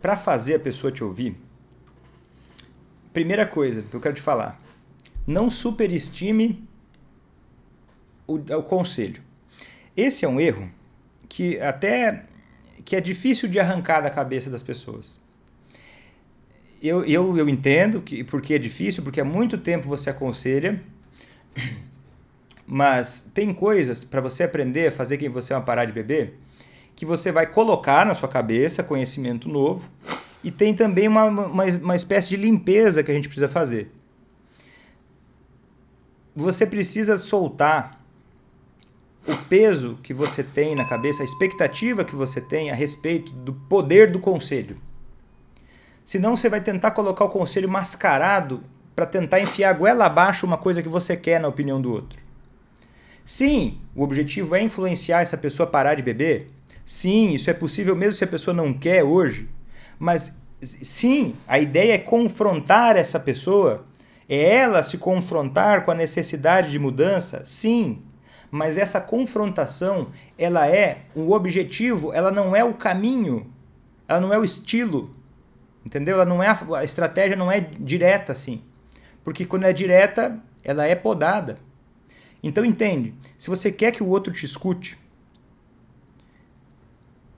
para fazer a pessoa te ouvir, primeira coisa que eu quero te falar, não superestime o conselho. Esse é um erro que é difícil de arrancar da cabeça das pessoas. Eu entendo porque é difícil, porque há muito tempo você aconselha, mas tem coisas para você aprender a fazer quem você é parar de beber, que você vai colocar na sua cabeça, conhecimento novo, e tem também uma espécie de limpeza que a gente precisa fazer. Você precisa soltar o peso que você tem na cabeça, a expectativa que você tem a respeito do poder do conselho. Senão você vai tentar colocar o conselho mascarado para tentar enfiar a goela abaixo uma coisa que você quer na opinião do outro. Sim, o objetivo é influenciar essa pessoa a parar de beber. Sim, isso é possível mesmo se a pessoa não quer hoje. Mas sim, a ideia é confrontar essa pessoa. É ela se confrontar com a necessidade de mudança? Sim. Mas essa confrontação, ela é o objetivo, ela não é o caminho, ela não é o estilo, entendeu? Ela não é a estratégia não é direta assim, porque quando é direta, ela é podada. Então entende, se você quer que o outro te escute,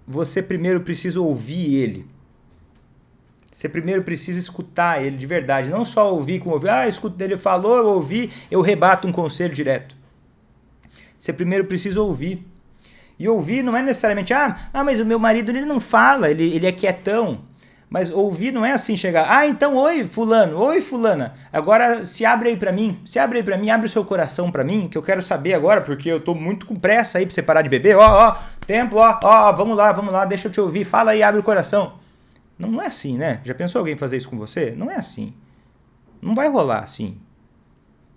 você primeiro precisa ouvir ele. Você primeiro precisa escutar ele de verdade, não só ouvir como ouvir, escuto dele, falou, eu ouvi, eu rebato um conselho direto. Você primeiro precisa ouvir. E ouvir não é necessariamente, mas o meu marido ele não fala, ele é quietão. Mas ouvir não é assim chegar, então oi fulano, oi fulana, agora se abre aí pra mim, abre o seu coração pra mim, que eu quero saber agora, porque eu tô muito com pressa aí pra você parar de beber, tempo, vamos lá, deixa eu te ouvir, fala aí, abre o coração. Não é assim, né? Já pensou alguém fazer isso com você? Não é assim. Não vai rolar assim.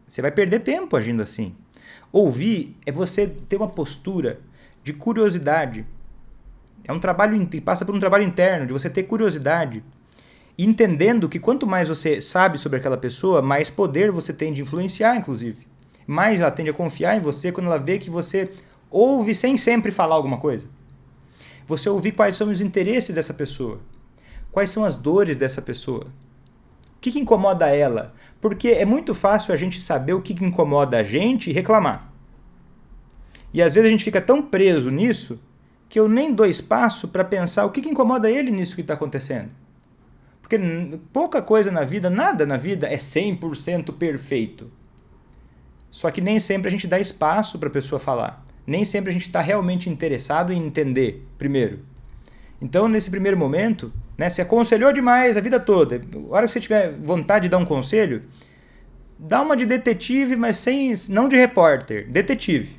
Você vai perder tempo agindo assim. Ouvir é você ter uma postura de curiosidade. É um trabalho, passa por um trabalho interno, de você ter curiosidade. Entendendo que quanto mais você sabe sobre aquela pessoa, mais poder você tem de influenciar, inclusive. Mais ela tende a confiar em você quando ela vê que você ouve sem sempre falar alguma coisa. Você ouvir quais são os interesses dessa pessoa. Quais são as dores dessa pessoa. O que incomoda ela? Porque é muito fácil a gente saber o que incomoda a gente e reclamar. E às vezes a gente fica tão preso nisso que eu nem dou espaço para pensar o que incomoda ele nisso que está acontecendo. Porque pouca coisa na vida, nada na vida é 100% perfeito. Só que nem sempre a gente dá espaço para a pessoa falar. Nem sempre a gente está realmente interessado em entender primeiro. Então, nesse primeiro momento, né, você aconselhou demais a vida toda. A hora que você tiver vontade de dar um conselho, dá uma de detetive, mas não de repórter. Detetive.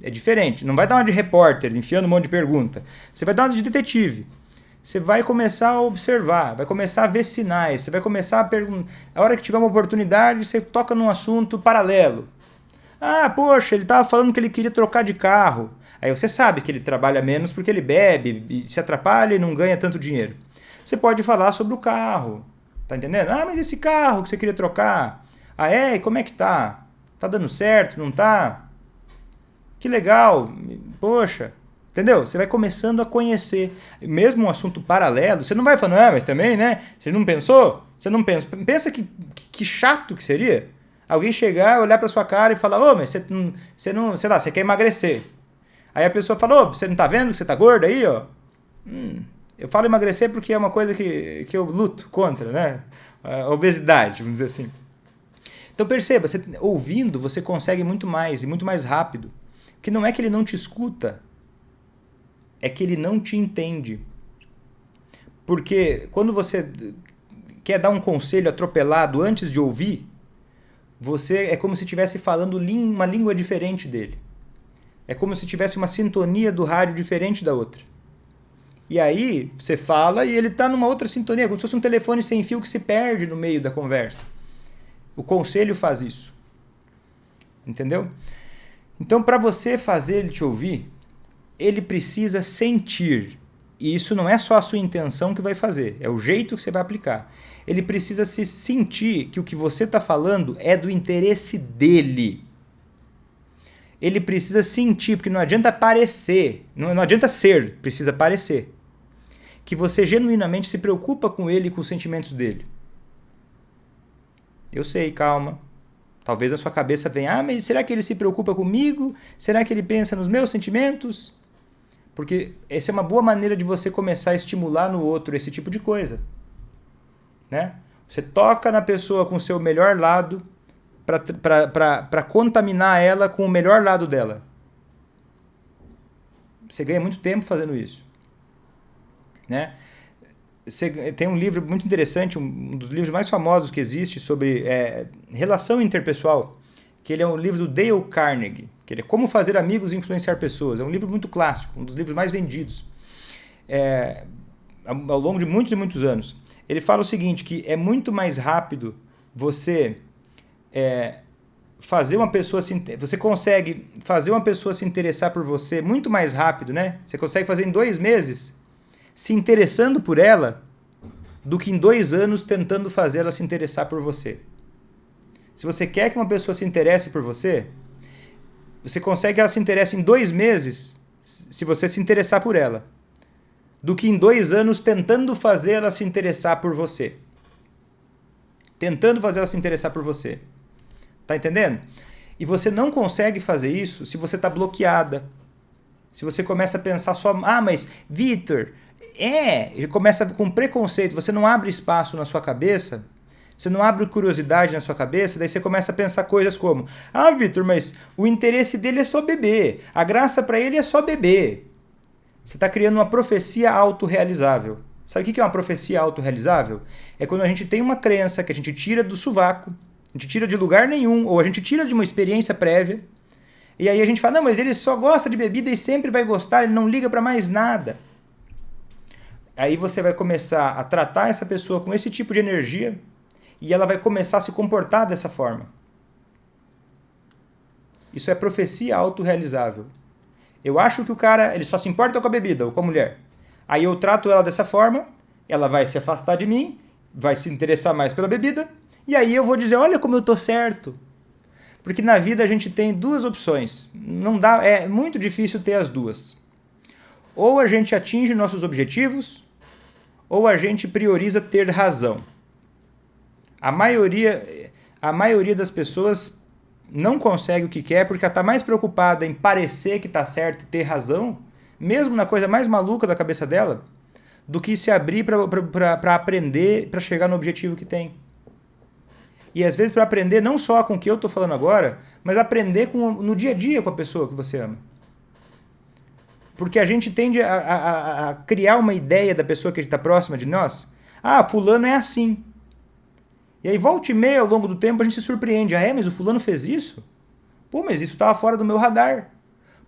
É diferente. Não vai dar uma de repórter, enfiando um monte de pergunta. Você vai dar uma de detetive. Você vai começar a observar, vai começar a ver sinais, você vai começar a perguntar. A hora que tiver uma oportunidade, você toca num assunto paralelo. Poxa, ele estava falando que ele queria trocar de carro. Aí você sabe que ele trabalha menos porque ele bebe, e se atrapalha e não ganha tanto dinheiro. Você pode falar sobre o carro, tá entendendo? Mas esse carro que você queria trocar, e como é que tá? Tá dando certo, não tá? Que legal, poxa, entendeu? Você vai começando a conhecer, mesmo um assunto paralelo, você não vai falando, mas também, né? Você não pensou? Você não pensa? Pensa que chato que seria alguém chegar, olhar pra sua cara e falar, mas você não, sei lá, você quer emagrecer. Aí a pessoa fala, você não tá vendo que você tá gordo aí, ó? Eu falo emagrecer porque é uma coisa que eu luto contra, né? A obesidade, vamos dizer assim. Então perceba, ouvindo você consegue muito mais e muito mais rápido. Porque não é que ele não te escuta, é que ele não te entende. Porque quando você quer dar um conselho atropelado antes de ouvir, você é como se estivesse falando uma língua diferente dele. É como se tivesse uma sintonia do rádio diferente da outra. E aí você fala e ele está numa outra sintonia, como se fosse um telefone sem fio que se perde no meio da conversa. O conselho faz isso. Entendeu? Então, para você fazer ele te ouvir, ele precisa sentir. E isso não é só a sua intenção que vai fazer, é o jeito que você vai aplicar. Ele precisa se sentir que o que você está falando é do interesse dele. Ele precisa sentir, porque não adianta parecer, não adianta ser, precisa parecer. que você genuinamente se preocupa com ele e com os sentimentos dele. Eu sei, calma. Talvez na sua cabeça venha, mas será que ele se preocupa comigo? Será que ele pensa nos meus sentimentos? Porque essa é uma boa maneira de você começar a estimular no outro esse tipo de coisa. Né? Você toca na pessoa com o seu melhor lado para contaminar ela com o melhor lado dela. Você ganha muito tempo fazendo isso. Né? Tem um livro muito interessante, um dos livros mais famosos que existe sobre relação interpessoal, que ele é um livro do Dale Carnegie, que ele é Como Fazer Amigos e Influenciar Pessoas. É um livro muito clássico, um dos livros mais vendidos ao longo de muitos e muitos anos. Ele fala o seguinte, que é muito mais rápido você fazer uma pessoa você consegue fazer uma pessoa se interessar por você muito mais rápido, né? Você consegue fazer em 2 meses se interessando por ela do que em 2 anos tentando fazer ela se interessar por você. Se você quer que uma pessoa se interesse por você, você consegue que ela se interesse em 2 meses se você se interessar por ela, do que em 2 anos tentando fazer ela se interessar por você. Tentando fazer ela se interessar por você. Tá entendendo? E você não consegue fazer isso se você está bloqueada. Se você começa a pensar só, mas Vitor, começa com preconceito, você não abre espaço na sua cabeça, você não abre curiosidade na sua cabeça, daí você começa a pensar coisas como, Vitor, mas o interesse dele é só beber, a graça para ele é só beber. Você está criando uma profecia autorrealizável. Sabe o que é uma profecia autorrealizável? É quando a gente tem uma crença que a gente tira do sovaco, a gente tira de lugar nenhum, ou a gente tira de uma experiência prévia, e aí a gente fala, não, mas ele só gosta de bebida e sempre vai gostar, ele não liga para mais nada. Aí você vai começar a tratar essa pessoa com esse tipo de energia e ela vai começar a se comportar dessa forma. Isso é profecia autorrealizável. Eu acho que o cara ele só se importa com a bebida ou com a mulher. Aí eu trato ela dessa forma, ela vai se afastar de mim, vai se interessar mais pela bebida, e aí eu vou dizer, olha como eu tô certo. Porque na vida a gente tem 2 opções. Não dá, é muito difícil ter as 2. Ou a gente atinge nossos objetivos, ou a gente prioriza ter razão. A maioria das pessoas não consegue o que quer porque ela está mais preocupada em parecer que está certo e ter razão, mesmo na coisa mais maluca da cabeça dela, do que se abrir para aprender, para chegar no objetivo que tem. E às vezes para aprender não só com o que eu estou falando agora, mas aprender no dia a dia com a pessoa que você ama. Porque a gente tende a criar uma ideia da pessoa que está próxima de nós. Fulano é assim. E aí volta e meia ao longo do tempo a gente se surpreende. Mas o fulano fez isso? Pô, mas isso estava fora do meu radar.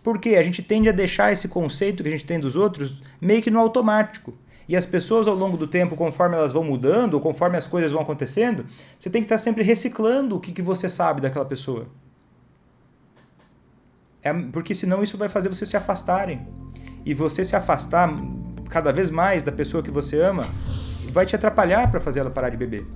Por quê? A gente tende a deixar esse conceito que a gente tem dos outros meio que no automático. E as pessoas ao longo do tempo, conforme elas vão mudando, ou conforme as coisas vão acontecendo, você tem que estar sempre reciclando o que você sabe daquela pessoa. Porque senão isso vai fazer vocês se afastarem. E você se afastar cada vez mais da pessoa que você ama vai te atrapalhar para fazer ela parar de beber.